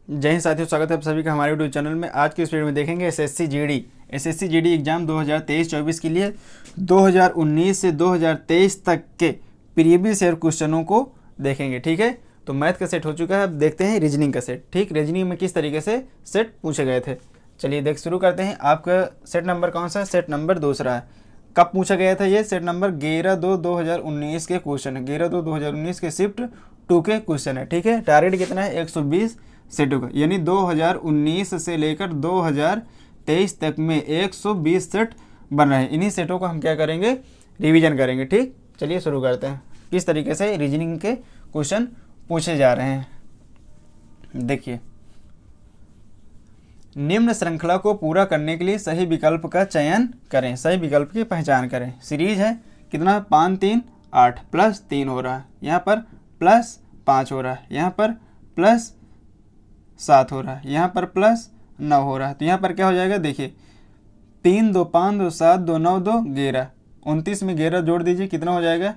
जय हिंद साथियों, स्वागत है आप सभी का हमारे यूट्यूब चैनल में। आज की इस वीडियो में देखेंगे एसएससी जीडी एग्जाम 2023-24 के लिए 2019 से 2023 तक के प्रीवियस ईयर क्वेश्चनों को देखेंगे। ठीक है, तो मैथ का सेट हो चुका है, अब देखते हैं रीजनिंग का सेट। ठीक, रीजनिंग में किस तरीके से सेट पूछे गए थे, चलिए देख शुरू करते हैं। आपका सेट नंबर कौन सा है? सेट नंबर दूसरा है। कब पूछा गया था ये? सेट नंबर 11/2/2019 के क्वेश्चन है। 11/2/2019 के शिफ्ट 2 के क्वेश्चन है। ठीक है, टारगेट कितना है? 120 सेटों का, यानी 2019 से लेकर 2023 तक में 120 सेट बन रहे हैं। इन्हीं सेटों को हम क्या करेंगे? रिवीजन करेंगे। ठीक, चलिए शुरू करते हैं। किस तरीके से रीजनिंग के क्वेश्चन पूछे जा रहे हैं, देखिए। निम्न श्रृंखला को पूरा करने के लिए सही विकल्प का चयन करें, सही विकल्प की पहचान करें। सीरीज है कितना? 5 3 8 प्लस 3 हो रहा है, यहाँ पर प्लस 5 हो रहा है, यहाँ पर प्लस 7 हो रहा है, यहाँ पर प्लस 9 हो रहा है। तो यहाँ पर क्या हो जाएगा? देखिए 3 2 5 2 7 2 9 2 11, 29 में 11 जोड़ दीजिए, कितना हो जाएगा?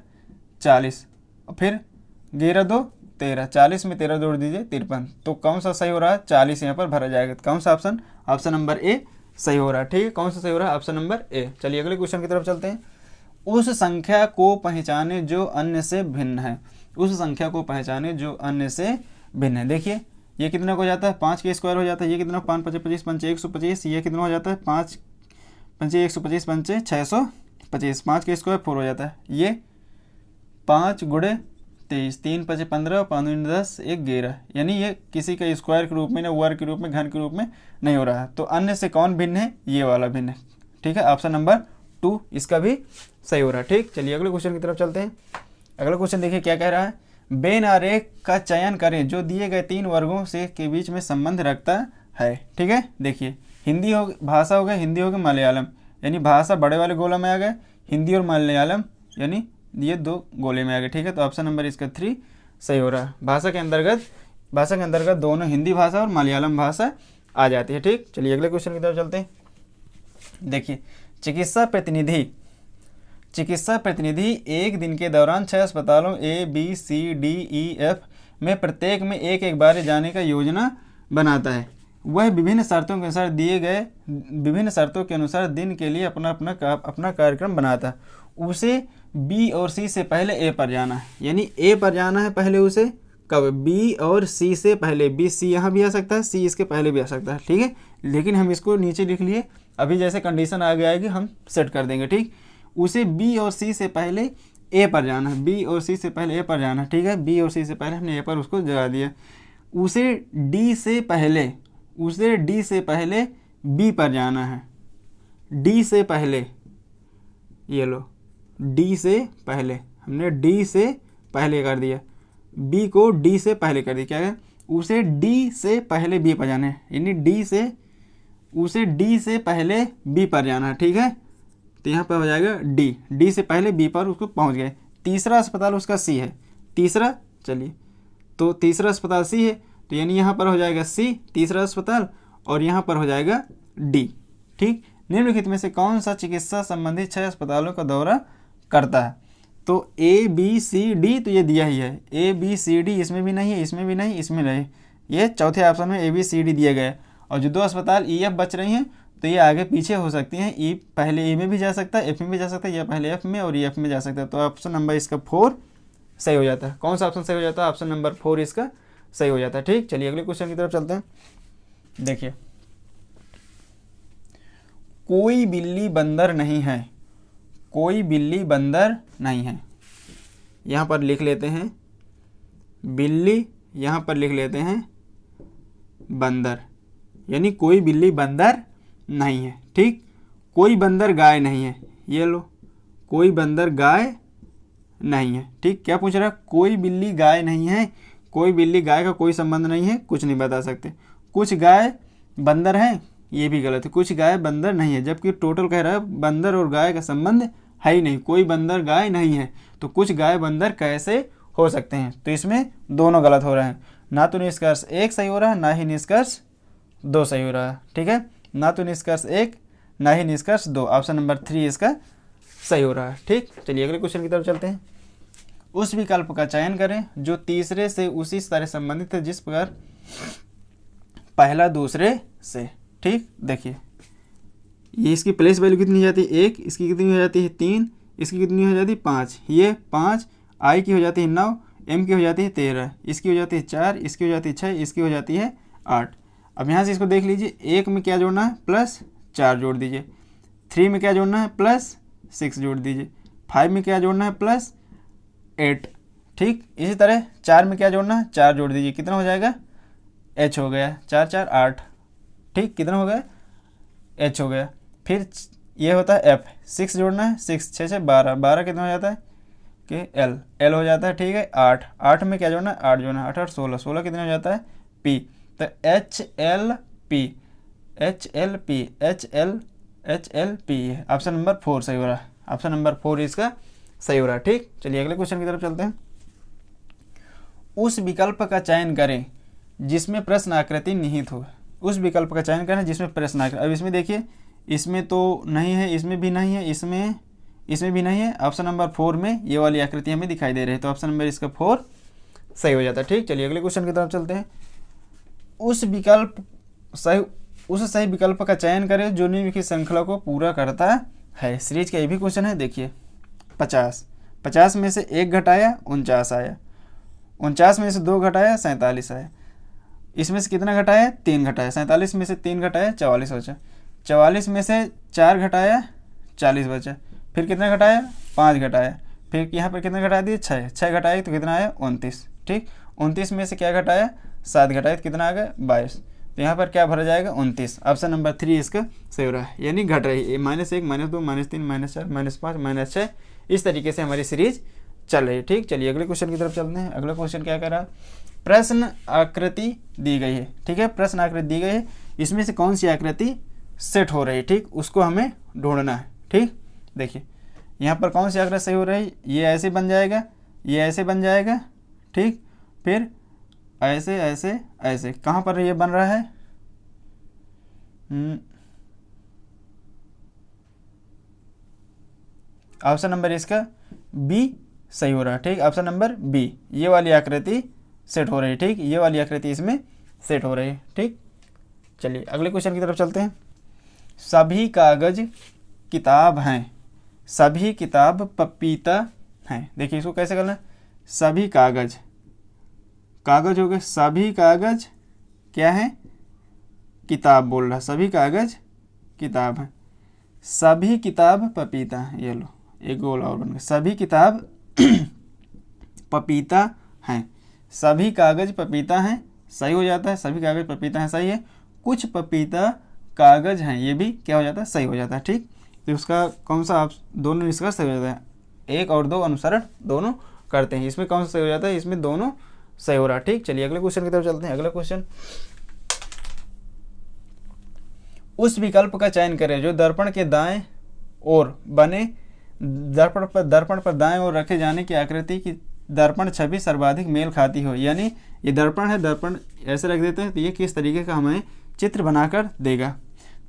40। और फिर 11 2 13, 40 में 13 जोड़ दीजिए 53। तो कौन सा सही हो रहा है? 40 यहाँ पर भरा जाएगा। कौन सा ऑप्शन? ऑप्शन नंबर ए सही हो रहा है। ठीक है, कौन सा सही हो रहा है? ऑप्शन नंबर ए। चलिए अगले क्वेश्चन की तरफ चलते हैं। उस संख्या को पहचाने जो अन्य से भिन्न है, उस संख्या को पहचाने जो अन्य से भिन्न है। देखिए ये कितना हो जाता है? 5 के स्क्वायर हो जाता है। ये कितना? 5 5 25 5 125। ये कितना हो जाता है? 5 5 125 5 625। 5 के स्क्वायर 4 हो जाता है। ये 5 गुणे 23, 3 5 15, 5 10 11, यानी ये किसी का स्क्वायर के रूप में, ना वर्ग के रूप में, घन के रूप में नहीं हो रहा है। तो अन्य से कौन भिन्न है? ये वाला भिन्न है। ठीक है, ऑप्शन नंबर 2 इसका भी सही हो रहा है। ठीक, चलिए अगले क्वेश्चन की तरफ चलते हैं। अगला क्वेश्चन देखिए क्या कह रहा है। बेन आरेख का चयन करें जो दिए गए 3 वर्गों से के बीच में संबंध रखता है। ठीक है, देखिए हिंदी हो, भाषा हो गया, हिंदी हो गया, मलयालम, यानी भाषा बड़े वाले गोला में आ गए, हिंदी और मलयालम यानी ये 2 गोले में आ गए। ठीक है, तो ऑप्शन नंबर इसका 3 सही हो रहा है। भाषा के अंतर्गत दोनों हिंदी भाषा और मलयालम भाषा आ जाती है। ठीक, चलिए अगले क्वेश्चन की तरफ चलते हैं। देखिए चिकित्सा प्रतिनिधि एक दिन के दौरान 6 अस्पतालों ABCDEF में प्रत्येक में एक बार जाने का योजना बनाता है। वह विभिन्न शर्तों के अनुसार दिन के लिए अपना कार्यक्रम बनाता है। उसे B और C से पहले A पर जाना है, यानी A पर जाना है पहले उसे। कब? B और C से पहले। B C यहाँ भी आ सकता है, C इसके पहले भी आ सकता है। ठीक है, लेकिन हम इसको नीचे लिख लिए, अभी जैसे कंडीशन आगे आएगी हम सेट कर देंगे। ठीक, उसे B और C से पहले A पर जाना है, B और C से पहले A पर जाना है। ठीक है, B और C से पहले हमने A पर उसको जगा दिया। उसे D से पहले B पर जाना है, D से पहले, ये लो D से पहले, हमने D से पहले कर दिया, B को D से पहले कर दिया। क्या है? उसे D से पहले B पर जाना है, यानी उसे D से पहले B पर जाना है। ठीक है, तो यहाँ पर हो जाएगा D से पहले B पर उसको पहुँच गए। तीसरा अस्पताल उसका C है, तीसरा, चलिए तो तीसरा अस्पताल C है, तो यानी यहाँ पर हो जाएगा C तीसरा अस्पताल, और यहाँ पर हो जाएगा D। ठीक, निम्नलिखित में से कौन सा चिकित्सा संबंधित 6 अस्पतालों का दौरा करता है? तो ABCD तो ये दिया ही है, ABCD इसमें भी नहीं है, इसमें भी नहीं, इसमें नहीं, ये चौथे ऑप्शन में ABCD दिया गया है। और जो 2 अस्पताल EF बच रही हैं तो ये आगे पीछे हो सकती हैं। E पहले E में भी जा सकता है, F में भी जा सकता है, या पहले F में और EF में जा सकता है। तो ऑप्शन नंबर इसका 4 सही हो जाता है। कौन सा ऑप्शन सही हो जाता है? ऑप्शन नंबर 4 इसका सही हो जाता है। ठीक, चलिए अगले क्वेश्चन की तरफ चलते हैं। देखिए कोई बिल्ली बंदर नहीं है, कोई बिल्ली बंदर नहीं है। यहाँ पर लिख लेते हैं बिल्ली, यहाँ पर लिख लेते हैं बंदर, यानी कोई बिल्ली बंदर नहीं है। ठीक, कोई बंदर गाय नहीं है, ये लो, कोई बंदर गाय नहीं है। ठीक, क्या पूछ रहा है? कोई बिल्ली गाय नहीं है, कोई बिल्ली गाय का कोई संबंध नहीं है, कुछ नहीं बता सकते। कुछ गाय बंदर है, ये भी गलत है, कुछ गाय बंदर नहीं है, जबकि टोटल कह रहा है बंदर और गाय का संबंध है ही नहीं, कोई बंदर गाय नहीं है। तो कुछ गाय बंदर कैसे हो सकते हैं? तो इसमें दोनों गलत हो रहे हैं, ना तो निष्कर्ष 1 सही हो रहा है, ना ही निष्कर्ष 2 सही हो रहा है। ठीक है, ना तो निष्कर्ष 1 ना ही निष्कर्ष 2, ऑप्शन नंबर 3 इसका सही हो रहा है। ठीक, चलिए अगले क्वेश्चन की तरफ चलते हैं। उस विकल्प का चयन करें जो तीसरे से उसी तरह संबंधित है जिस प्रकार पहला दूसरे से। ठीक, देखिए ये इसकी प्लेस वैल्यू कितनी हो जाती है 1, इसकी कितनी हो जाती है 3, इसकी कितनी हो जाती है 5, ये 5, आई की हो जाती है 9, एम की हो जाती है 13, इसकी हो जाती है 4, इसकी हो जाती है 6, इसकी हो जाती है 8। अब यहाँ से इसको देख लीजिए, 1 में क्या जोड़ना है +4 जोड़ दीजिए, 3 में क्या जोड़ना है +6 जोड़ दीजिए, 5 में क्या जोड़ना है +8। ठीक, इसी तरह 4 में क्या जोड़ना है 4 जोड़ दीजिए, कितना हो जाएगा h हो गया, 4 4 8। ठीक, कितना हो गया h हो गया। फिर ये होता है f, 6 जोड़ना है, 6 6 6 12, 12 कितना हो जाता है कि l हो जाता है। ठीक है, 8 8 में क्या जोड़ना है 8 जोड़ना है, 8 8 16, 16 कितना हो जाता है p। तो एच एल पी है। ऑप्शन नंबर 4 सही हो रहा है, ऑप्शन नंबर 4 इसका सही हो रहा है। ठीक, चलिए अगले क्वेश्चन की तरफ चलते हैं। उस विकल्प का चयन करें जिसमें प्रश्न आकृति निहित हो। उस विकल्प का चयन करें जिसमें प्रश्न आकृति, अब इसमें देखिए, इसमें तो नहीं है, इसमें भी नहीं है, इसमें भी नहीं है। ऑप्शन नंबर 4 में ये वाली आकृति हमें दिखाई दे रही है, तो ऑप्शन नंबर इसका 4 सही हो जाता है। ठीक, चलिए अगले क्वेश्चन की तरफ चलते हैं। उस सही विकल्प का चयन करें जो निम्नलिखित श्रृंखला को पूरा करता है। सीरीज का ये भी क्वेश्चन है। देखिए 50 में से 1 घटाया 49 आया, 49 में से 2 घटाया 47 आया, इसमें से कितना घटाया 3 घटाया, 47 में से 3 घटाया 44 बचा, 44 में से 4 घटाया 40 बचा, फिर कितना घटाया 5 घटाया, फिर यहाँ पर कितना घटा दिए 6 घटाए तो कितना आया 29। ठीक, 29 में से क्या घटाया 7 घटाए तो कितना आ गया 22, तो यहाँ पर क्या भरा जाएगा 29। ऑप्शन नंबर 3 इसका सही हो रहा है, यानी घट रही है, -1 -2 -3 -4 -5 -6, इस तरीके से हमारी सीरीज चल रही है। ठीक, चलिए अगले क्वेश्चन की तरफ चलते हैं। अगला क्वेश्चन क्या कर रहा है, प्रश्न आकृति दी गई है। ठीक है, प्रश्न आकृति दी गई है, इसमें से कौन सी आकृति सेट हो रही है, ठीक, उसको हमें ढूंढना है। ठीक, देखिए यहाँ पर कौन सी आकृति सही हो रही है, ये ऐसे बन जाएगा, ये ऐसे बन जाएगा। ठीक, फिर ऐसे ऐसे ऐसे, कहाँ पर ये बन रहा है ऑप्शन नंबर इसका बी सही हो रहा है। ठीक, ऑप्शन नंबर बी, ये वाली आकृति सेट हो रही है। ठीक, ये वाली आकृति इसमें सेट हो रही है। ठीक, चलिए अगले क्वेश्चन की तरफ चलते हैं। सभी कागज किताब हैं, सभी किताब पपीता हैं। देखिए इसको कैसे करना है, सभी कागज, कागज हो गए, सभी कागज क्या है किताब बोल रहा है, सभी कागज किताब है, सभी किताब पपीता है। ये लो एक गोल और बन गया, सभी किताब पपीता हैं, सभी कागज पपीता हैं सही हो जाता है, सभी कागज पपीता हैं सही है, कुछ पपीता कागज हैं ये भी क्या हो जाता है सही हो जाता है। ठीक, तो उसका कौन सा आप दोनों निष्कर्ष सही हो जाता है, 1 और 2 अनुसरण दोनों करते हैं, इसमें कौन सा सही हो जाता है, इसमें दोनों सही हो रहा है। ठीक, चलिए अगले क्वेश्चन की तरफ चलते हैं। अगला क्वेश्चन, उस विकल्प का चयन करें जो दर्पण के दाएं ओर बने, दर्पण पर दाएं ओर रखे जाने की आकृति की दर्पण छवि सर्वाधिक मेल खाती हो। यानी ये दर्पण है, दर्पण ऐसे रख देते हैं तो ये किस तरीके का हमें चित्र बनाकर देगा।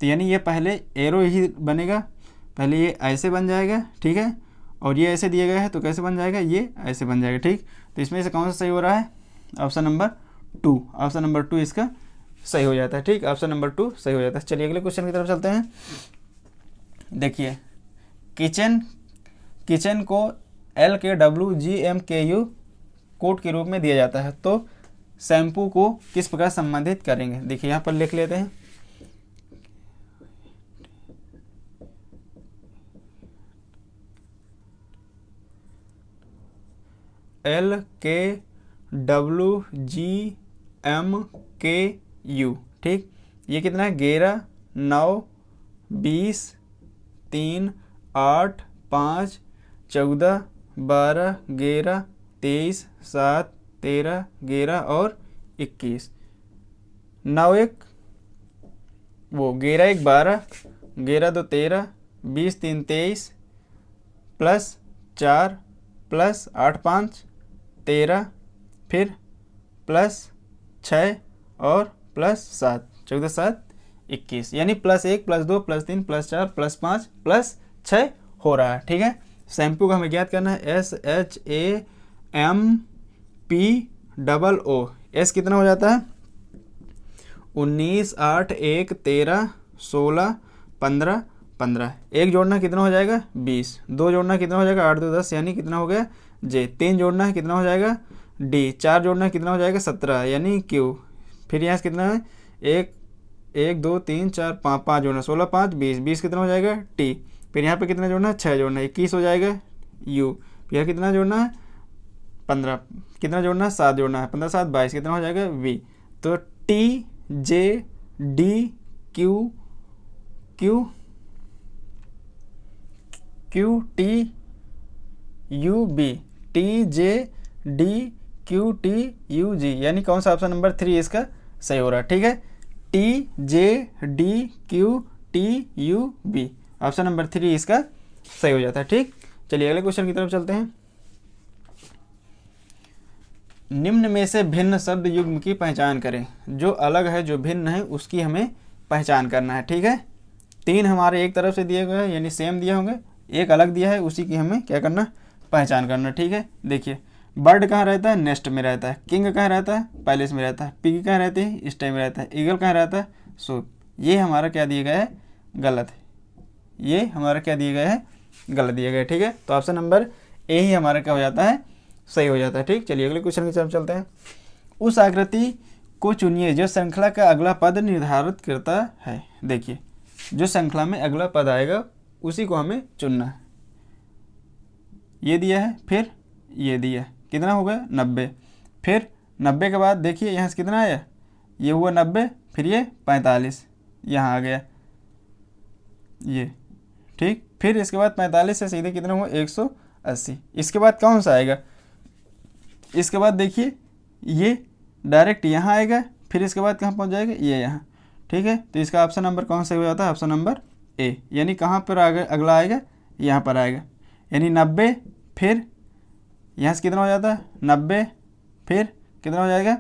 तो यानी ये पहले एरो ही बनेगा, पहले ये ऐसे बन जाएगा। ठीक है, और ये ऐसे दिया गया है तो कैसे बन जाएगा, ये ऐसे बन जाएगा। ठीक, तो इसमें से कौन सा सही हो रहा है, ऑप्शन नंबर 2, ऑप्शन नंबर 2 इसका सही हो जाता है। ठीक, ऑप्शन नंबर 2 सही हो जाता है। चलिए अगले क्वेश्चन की तरफ चलते हैं। देखिए किचन को LKWGMKU कोड के रूप में दिया जाता है, तो शैम्पू को किस प्रकार संबंधित करेंगे। देखिए यहाँ पर लिख लेते हैं, LKWGMKU। ठीक, ये कितना है 11 9 20 3 8 5 14 12 11 23 7 13 11 और 21, 9 1 वो 11 1 12 11 2 13 20 3 23 प्लस 4 प्लस 8 5 13, फिर प्लस 6 और प्लस 7, 14 7 21, यानी +1 +2 +3 +4 +5 +6 हो रहा है। ठीक है, शैम्पू का हमें ज्ञात करना है, SHAMPOO, S कितना हो जाता है 19, 8, 1, 13, 16, 15, 15। एक जोड़ना कितना हो जाएगा 20। दो जोड़ना कितना हो जाएगा 8 2 10 यानी कितना हो गया जे। तीन जोड़ना है कितना हो जाएगा डी। चार जोड़ना कितना हो जाएगा 17 यानी क्यू। फिर यहाँ से कितना है 1 2 3 4 5 5 जोड़ना 16 5 20 20 कितना हो जाएगा टी। फिर यहाँ पे कितना जोड़ना है 6 जोड़ना 21 हो जाएगा यू। फिर कितना जोड़ना है 15। कितना जोड़ना है 7 जोड़ना है 15 7 22 कितना हो जाएगा वी। तो T J D Q Q Q T U B. T J D Q T U G यानी कौन सा ऑप्शन नंबर 3 इसका सही हो रहा है। ठीक है, T J D Q T U B option number 3 इसका सही हो जाता है। ठीक, चलिए अगले क्वेश्चन की तरफ चलते हैं। निम्न में से भिन्न शब्द युग्म की पहचान करें। जो अलग है जो भिन्न है उसकी हमें पहचान करना है। ठीक है, 3 हमारे एक तरफ से दिए गए हैं यानी सेम दिए होंगे, एक अलग दिया है उसी की हमें क्या करना पहचान करना। ठीक है, देखिए बर्ड कहाँ रहता है नेस्ट में रहता है, किंग कहाँ रहता है पैलेस में रहता है, पिग कहाँ रहती है स्टे में रहता है, ईगल कहाँ रहता है सूप। ये हमारा क्या दिया गया है गलत है, ये हमारा क्या दिया गया है गलत दिया गया है। ठीक है, तो ऑप्शन नंबर ए ही हमारा क्या हो जाता है सही हो जाता है। ठीक, चलिए अगले क्वेश्चन की तरफ चलते हैं। उस आकृति को चुनिए जो श्रृंखला का अगला पद निर्धारित करता है। देखिए जो श्रृंखला में अगला पद आएगा उसी को हमें चुनना है। ये दिया है फिर ये दिया है, कितना हो गया 90। फिर 90 के बाद देखिए यहाँ से कितना आया, ये हुआ 90 फिर ये 45 यहाँ आ गया ये। ठीक, फिर इसके बाद 45 से सीधे कितना हुआ 180। इसके बाद कौन सा आएगा, इसके बाद देखिए ये डायरेक्ट यहाँ आएगा, फिर इसके बाद कहाँ पहुँच जाएगा ये यहाँ। ठीक है, तो इसका ऑप्शन नंबर कौन सा हो जाता है ऑप्शन नंबर ए। यानी कहाँ पर अगला आएगा यहाँ पर आएगा, यानी 90 फिर यहाँ से कितना हो जाता है 90 फिर कितना हो जाएगा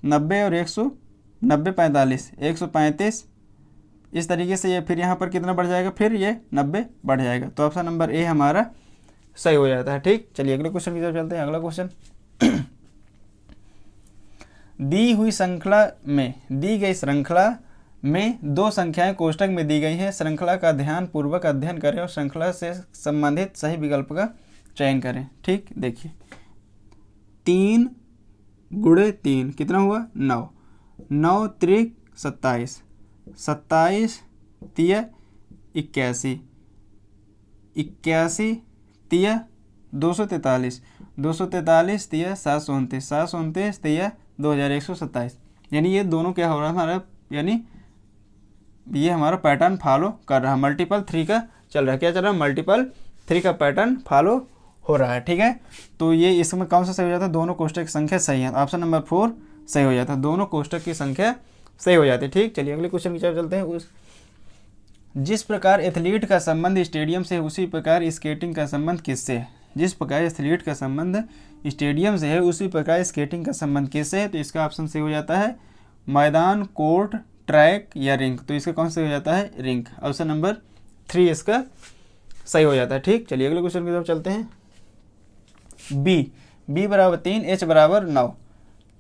90 और 190 45 135। इस तरीके से ये फिर यहाँ पर कितना बढ़ जाएगा फिर ये 90 बढ़ जाएगा। तो ऑप्शन नंबर ए हमारा सही हो जाता है। ठीक, चलिए अगले क्वेश्चन की तरफ चलते हैं। अगला क्वेश्चन दी हुई श्रृंखला में दी गई श्रृंखला में दो संख्याएं कोष्ठक में दी गई हैं। श्रृंखला का ध्यानपूर्वक अध्ययन करें और श्रृंखला से संबंधित सही विकल्प का चयन करें। ठीक, देखिए 3 गुणे 3 कितना हुआ 9, 9 त्रिक 27, 27 तिया 81, 81 तिया 243, 243 तिया 729, 729 तिया 2127। यानी ये दोनों क्या हो रहा है हमारा, यानी ये हमारा पैटर्न फॉलो कर रहा है। मल्टीपल 3 का चल रहा है, क्या चल रहा है मल्टीपल 3 का पैटर्न फॉलो हो रहा है। ठीक है, तो ये इसमें कौन सा सही हो जाता है, दोनों कोष्ठक की संख्या सही है, ऑप्शन नंबर 4 सही हो जाता है, दोनों कोष्ठक की संख्या सही हो जाती है। ठीक, चलिए अगले क्वेश्चन की तरफ चलते हैं। जिस प्रकार एथलीट का संबंध स्टेडियम से है उसी प्रकार स्केटिंग का संबंध किससे है। जिस प्रकार एथलीट का संबंध स्टेडियम से है उसी प्रकार स्केटिंग का संबंध किससे है। तो इसका ऑप्शन सही हो जाता है मैदान, कोर्ट, ट्रैक या रिंक। तो इसका कौन सा हो जाता है रिंक, ऑप्शन नंबर 3 इसका सही हो जाता है। ठीक, चलिए अगले क्वेश्चन की तरफ चलते हैं। बी बराबर 3 एच बराबर 9।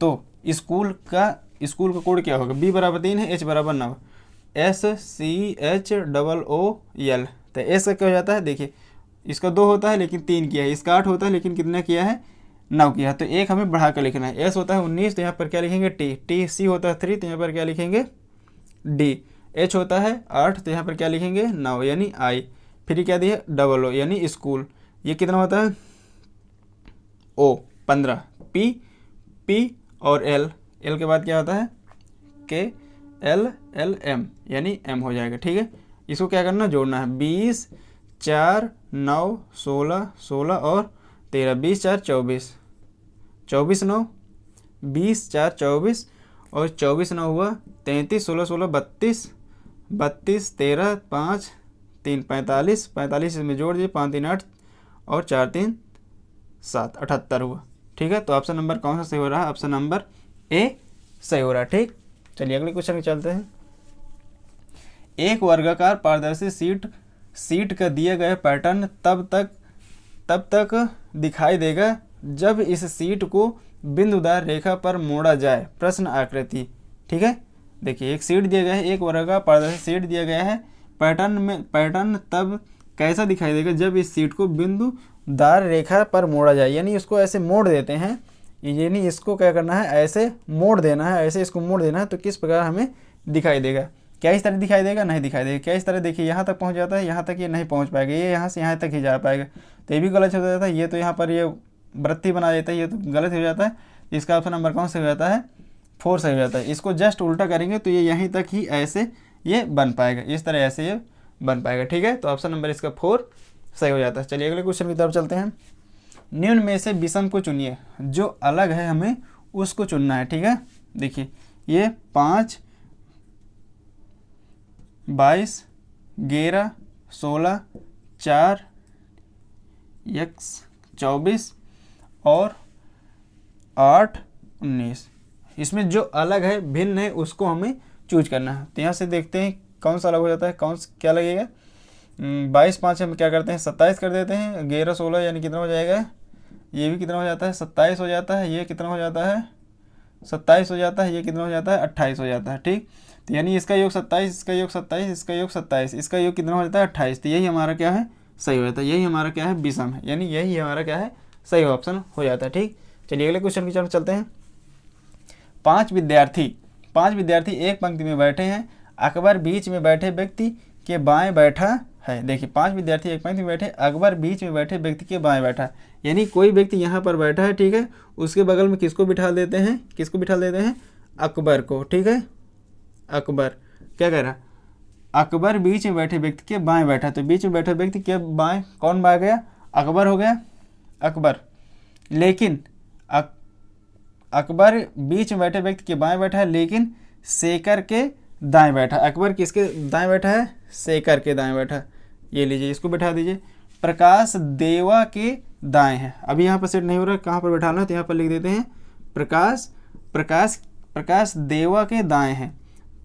तो स्कूल का कोड क्या होगा, बी बराबर 3 है एच बराबर 9, SCHOOL। तो एस का क्या हो जाता है, देखिए इसका 2 होता है लेकिन 3 किया है, इसका 8 होता है लेकिन कितना किया है 9 किया है। तो एक हमें बढ़ा कर लिखना है। एस होता है 19 तो यहाँ पर क्या लिखेंगे टी, सी होता है 3 तो यहाँ पर क्या लिखेंगे डी, एच होता है 8 तो यहाँ पर क्या लिखेंगे 9 यानी आई, फिर क्या दिया OO यानी स्कूल। ये कितना होता है O 15, पी और एल के बाद क्या होता है KLLM यानी M हो जाएगा। ठीक है, इसको क्या करना जोड़ना है 20 4 9 16 16 और 13, 20 4 24, 24 9 20 4 24 और 24 9 हुआ 33, 16 16 32, 32 13 5 3 45, 45 इसमें जोड़ दिए 5 3 8 और 4 3 7 78 हुआ। ठीक है, तो ऑप्शन नंबर कौन सा सही हो रहा है, ऑप्शन नंबर ए सही हो रहा है। ठीक, चलिए अगले क्वेश्चन में चलते हैं। एक वर्गाकार पारदर्शी सीट का दिया गया पैटर्न तब तक दिखाई देगा जब इस सीट को बिंदुदार रेखा पर मोड़ा जाए। प्रश्न आकृति। ठीक है, देखिए एक शीट दिया गया है, एक वर्गाकार पारदर्शी शीट दिया गया है। पैटर्न तब कैसा दिखाई देगा जब इस शीट को बिंदुदार रेखा पर मोड़ा जाए, यानी इसको ऐसे मोड़ देते हैं, यानी इसको क्या करना है, ऐसे मोड़ देना है, ऐसे इसको मोड़ देना है, तो किस प्रकार हमें दिखाई देगा। क्या इस तरह दिखाई देगा, नहीं दिखाई देगा। क्या इस तरह, देखिए यहाँ तक पहुँच जाता है, यहाँ तक ये नहीं पहुँच पाएगा, ये यहाँ से यहाँ तक ही जा पाएगा, तो ये भी गलत हो जाता है। ये तो यहाँ पर ये वृत्ति बना देता है, ये तो गलत हो जाता है। इसका ऑप्शन नंबर कौन सा हो जाता है, 4 सही हो जाता है। इसको जस्ट उल्टा करेंगे तो ये यहीं तक ही ऐसे ये बन पाएगा, इस तरह ऐसे ये बन पाएगा। ठीक है, तो ऑप्शन नंबर इसका 4 सही हो जाता है। चलिए अगले क्वेश्चन की तरफ चलते हैं। निम्न में से विषम को चुनिए, जो अलग है हमें उसको चुनना है। ठीक है, देखिए ये 5, 22, 11, 16, 4, x 24 और 8, 19, इसमें जो अलग है, भिन्न है, उसको हमें चूज करना है। तो यहाँ से देखते हैं कौन सा अलग हो जाता है, कौन सा क्या लगेगा। 22, 5 हम क्या करते हैं, 27 कर देते हैं। 11, 16 यानी कितना हो जाएगा, ये भी कितना हो जाता है, 27 हो जाता है। ये कितना हो जाता है, 27 हो जाता है। ये कितना हो जाता है, 28 हो जाता है। ठीक, तो यानी इसका योग 27, इसका योग 27, इसका योग 27, इसका योग कितना हो जाता है, 28। तो यही हमारा क्या है, सही हो जाता है। यही हमारा क्या है, विषम है, यानी यही हमारा क्या है, सही ऑप्शन हो जाता है। ठीक, चलिए अगले क्वेश्चन की तरफ चलते हैं। 5 विद्यार्थी एक पंक्ति में बैठे हैं। अकबर बीच में बैठे व्यक्ति के बाएं बैठा है। देखिए 5 विद्यार्थी एक पंक्ति में बैठे, अकबर बीच में बैठे व्यक्ति के बाएं बैठा, यानी कोई व्यक्ति यहाँ पर बैठा है। ठीक है, उसके बगल में किसको बिठा देते हैं, किसको बिठा देते हैं, अकबर को। ठीक है, अकबर क्या कह रहा, अकबर बीच में बैठे व्यक्ति के बाएं बैठा, तो बीच में बैठे व्यक्ति के बाएं कौन आ गया, अकबर हो गया, अकबर। लेकिन अकबर बीच में बैठे व्यक्ति के बाएं बैठा है, लेकिन शेखर के दाएं बैठा। अकबर किसके दाएं बैठा है, शेखर के दाएं बैठा। ये लीजिए, इसको बैठा दीजिए। प्रकाश देवा के दाएं है। अभी यहाँ पर सेट नहीं हो रहा, कहाँ पर बैठाना है, तो यहाँ पर लिख देते हैं प्रकाश देवा के दाएं है,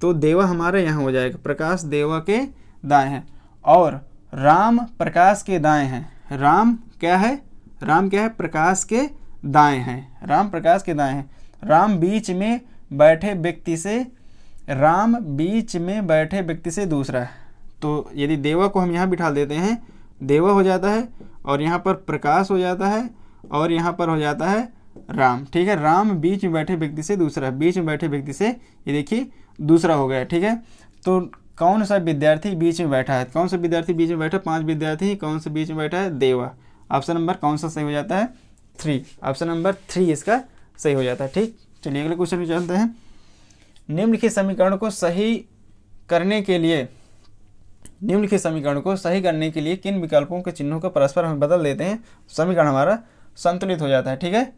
तो देवा हमारा यहाँ हो जाएगा, प्रकाश देवा के दाएं है। और राम प्रकाश के दाएं हैं। राम क्या है, प्रकाश के दाएं हैं, राम प्रकाश के दाएं हैं। राम बीच में बैठे व्यक्ति से दूसरा है, तो यदि देवा को हम यहाँ बिठा देते हैं, देवा हो जाता है, और यहाँ पर प्रकाश हो जाता है, और यहाँ पर हो जाता है राम। ठीक है, राम बीच में बैठे व्यक्ति से दूसरा, बीच में बैठे व्यक्ति से ये देखिए दूसरा हो गया। ठीक है, तो कौन सा विद्यार्थी बीच में बैठा है, कौन सा विद्यार्थी बीच में बैठा, 5 विद्यार्थी, कौन सा बीच में बैठा है, देवा। ऑप्शन नंबर कौन सा सही हो जाता है, 3। ऑप्शन नंबर 3 इसका सही हो जाता है। ठीक, चलिए अगले क्वेश्चन में चलते हैं। निम्नलिखित समीकरण को सही करने के लिए किन विकल्पों के चिन्हों को परस्पर हम बदल देते हैं, समीकरण हमारा संतुलित हो जाता है। ठीक है,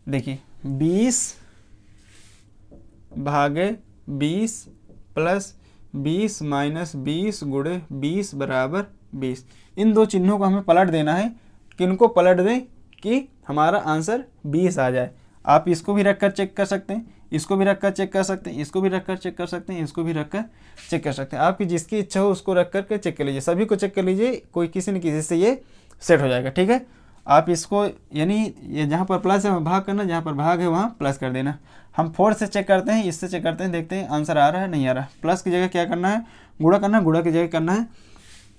देखिए 20/20 प्लस 20 माइनस 20 गुणे 20 बराबर 20। इन दो चिन्हों को हमें पलट देना है। किनको पलट दें कि हमारा आंसर 20 आ जाए। आप इसको भी रखकर चेक कर सकते हैं, इसको भी रखकर चेक कर सकते हैं, इसको भी रखकर चेक कर सकते हैं, इसको भी रखकर चेक कर सकते हैं। आपकी जिसकी इच्छा हो उसको रख करके चेक कर लीजिए, सभी को चेक कर लीजिए, कोई किसी न किसी से ये सेट हो जाएगा। ठीक है, आप इसको यानी ये जहाँ पर प्लस है वहाँ भाग करना, जहाँ पर भाग है वहाँ प्लस कर देना। हम 4 से चेक करते हैं, इससे चेक करते हैं, देखते हैं आंसर आ रहा है नहीं आ रहा। प्लस की जगह क्या करना है, गुणा करना है, गुणा की जगह करना है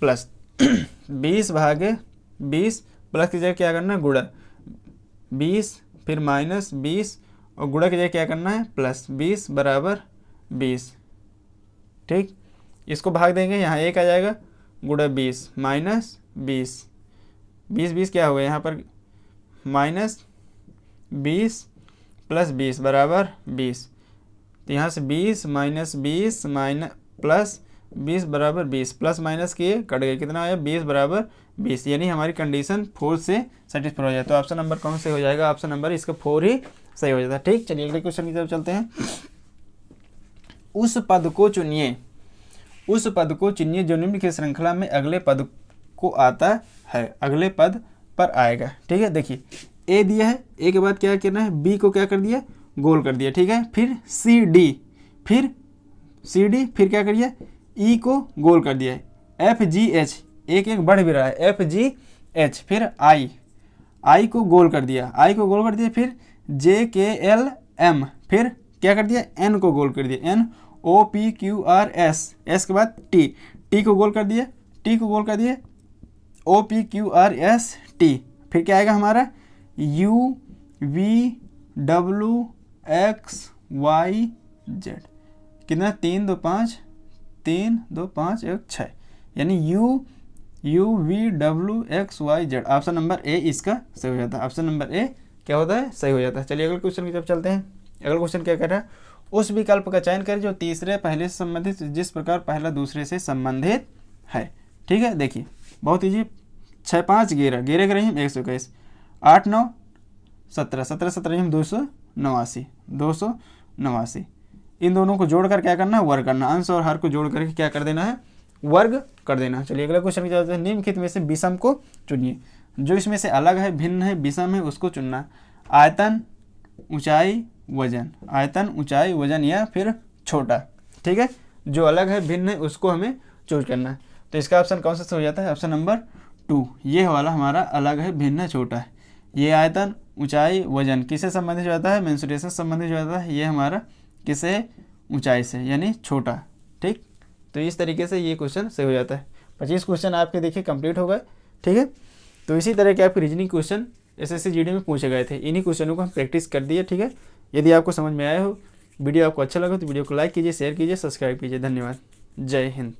प्लस। 20/20 प्लस की जगह क्या करना है, गुणा 20, फिर माइनस 20, और गुणा की जगह क्या करना है, प्लस 20 बराबर 20। ठीक, इसको भाग देंगे, यहाँ 1 आ जाएगा, गुणा 20 माइनस 20, 20 क्या हो गया यहाँ पर, माइनस 20 प्लस 20 बराबर 20। तो यहाँ से 20 माइनस 20 प्लस 20 बराबर 20, प्लस माइनस किए कट गए, कितना आया, 20 बराबर 20, यानी हमारी कंडीशन 4 से सेटिस्फाई हो जाए। तो ऑप्शन नंबर कौन से हो जाएगा, ऑप्शन नंबर इसका 4 ही सही हो जाता है। ठीक, चलिए अगले क्वेश्चन की तरफ चलते हैं। उस पद को चुनिए जो निम्न की श्रृंखला में अगले पद को आता है, अगले पद पर आएगा। ठीक है, देखिए ए दिया है, ए के बाद क्या करना है, बी को क्या कर दिया, गोल कर दिया। ठीक है, फिर सी डी, फिर क्या कर दिया, ई को गोल कर दिया, एफ जी एच, एक बढ़ भी रहा है, एफ जी एच, फिर आई को गोल कर दिया, फिर जे के एल एम, फिर क्या कर दिया, एन को गोल कर दिया, N O P Q R S, S के बाद टी, टी को गोल कर दिया, टी को गोल कर दिया, O P Q R S T, फिर क्या आएगा हमारा U V W X Y Z, कितना 3 2 5 3 2 5 1 6, यानी U V W X Y Z. Option number A इसका सही हो जाता है, ऑप्शन नंबर ए क्या होता है, सही हो जाता है। चलिए अगले क्वेश्चन की तरफ चलते हैं। अगला क्वेश्चन क्या कह रहा है, उस विकल्प का चयन करें जो तीसरे पहले से संबंधित जिस प्रकार पहला दूसरे से संबंधित है। ठीक है, देखिए बहुत ईजी, 6 5 11 11 करें हम 121, 8 9 17 17 17 हम 289 289, इन दोनों को जोड़कर क्या करना है, वर्ग करना, अंश और हर को जोड़ करके क्या कर देना है, वर्ग कर देना। चलिए अगला क्वेश्चन क्या होता है, निम्नलिखित में से विषम को चुनिए, जो इसमें से अलग है, भिन्न है, विषम है, उसको चुनना। आयतन, ऊंचाई, वजन, आयतन, ऊंचाई, वजन या फिर छोटा। ठीक है, जो अलग है, भिन्न है, उसको हमें चूज करना है। तो इसका ऑप्शन कौन सा हो जाता है, ऑप्शन नंबर 2, ये वाला हमारा अलग है, भिन्न है, छोटा है। ये आयतन, ऊंचाई, वजन किससे संबंधित हो जाता है, मेंसुरेशन से संबंधित हो जाता है, ये हमारा किससे, ऊंचाई से, यानी छोटा। ठीक, तो इस तरीके से ये क्वेश्चन सही हो जाता है। 25 क्वेश्चन आपके देखिए कंप्लीट हो गए। ठीक है, तो इसी तरह के आपके रीजनिंग क्वेश्चन एसएससी जीडी में पूछे गए थे, इन्हीं क्वेश्चनों को हम प्रैक्टिस कर दिए। ठीक है, यदि आपको समझ में आया हो, वीडियो आपको अच्छा लगा तो वीडियो को लाइक कीजिए, शेयर कीजिए, सब्सक्राइब कीजिए। धन्यवाद, जय हिंद।